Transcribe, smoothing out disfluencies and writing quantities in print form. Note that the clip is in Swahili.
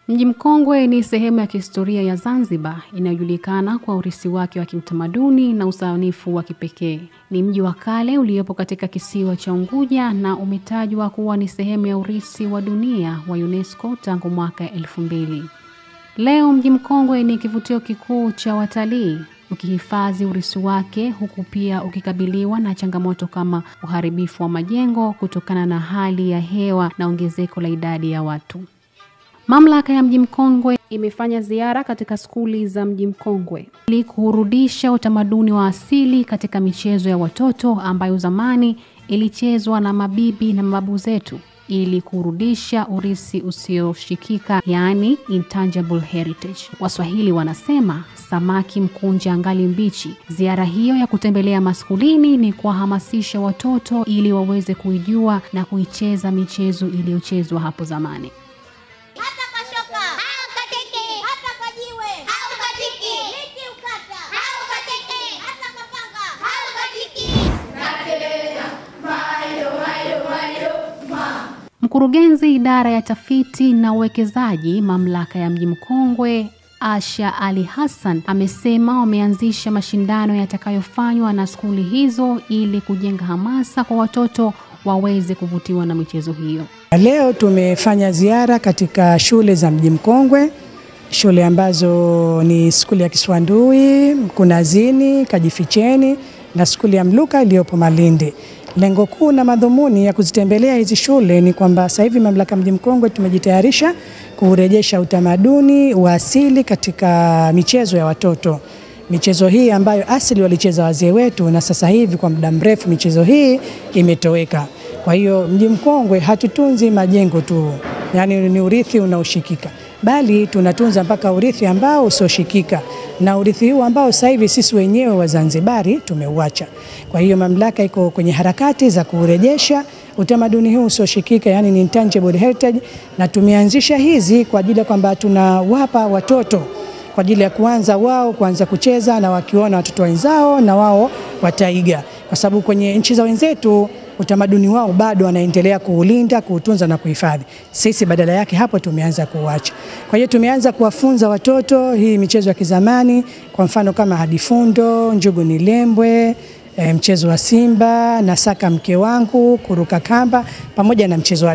Mji Mkongwe ni sehemu ya kihistoria ya Zanzibar inayojulikana kwa urithi wake wa kiutamaduni na usanifu wa kipekee. Ni mji wa kale uliopo katika kisiwa cha Unguja na umetajwa kuwa ni sehemu ya urithi wa dunia wa UNESCO tangu mwaka 2000. Leo Mji Mkongwe ni kivutio kikuu cha watalii, ukihifadhi urithi wake huku pia ukikabiliwa na changamoto kama uharibifu wa majengo kutokana na hali ya hewa na ongezeko la idadi ya watu. Mamlaka ya Mji Mkongwe imefanya ziara katika skuli za Mji Mkongwe ili kurudisha utamaduni wa asili katika michezo ya watoto ambayo zamani ilichezwa na mabibi na mababu zetu, ili kurudisha urithi usioshikika, yani intangible heritage. Waswahili wanasema samaki mkunja angali mbichi. Ziara hiyo ya kutembelea maskulini ni kuwahamasisha watoto ili waweze kuijua na kuicheza michezo iliyochezwa hapo zamani. Mkurugenzi idara ya tafiti na uwekezaji mamlaka ya Mji Mkongwe, Asha Ali Hassan, amesema wameanzisha mashindano yatakayofanywa na skuli hizo ili kujenga hamasa kwa watoto waweze kuvutiwa na michezo hiyo. Leo tumefanya ziara katika shule za Mji Mkongwe, shule ambazo ni skuli ya Kiswandui, Mkunazini, Kajificheni na skuli ya Mluka iliyopo Malindi. Lengo kuu na madhumuni ya kuzitembelea hizi shule ni kwamba sasa hivi mamlaka Mji Mkongwe tumejitayarisha kurejesha utamaduni wa asili katika michezo ya watoto. Michezo hii ambayo asili walicheza wazee wetu na sasa hivi kwa muda mrefu michezo hii imetoweka. Kwa hiyo Mji Mkongwe hatutunzi majengo tu, yani ni urithi unaoshikika, bali tunatunza mpaka urithi ambao usioshikika, na urithi huu ambao sasa hivi sisi wenyewe wa Zanzibari tumeuacha. Kwa hiyo mamlaka iko kwenye harakati za kurejesha utamaduni huu usioshikika, yani ni intangible heritage, na tumeanzisha hizi kwa ajili ya kwamba tunawapa watoto kwa ajili ya kuanza kucheza, na wakiona watoto wenzao na wao wataiga, kwa sababu kwenye nchi za wenzetu utamaduni wao bado wanaendelea kuulinda, kuutunza na kuhifadhi. Sisi badala yake hapo tumeanza kuacha. Kwa hiyo tumeanza kuwafunza watoto hii michezo ya kizamani, kwa mfano kama hadifundo, njugu ni lembwe, mchezo wa simba, nasaka mke wangu, kuruka kamba, pamoja na mchezo wa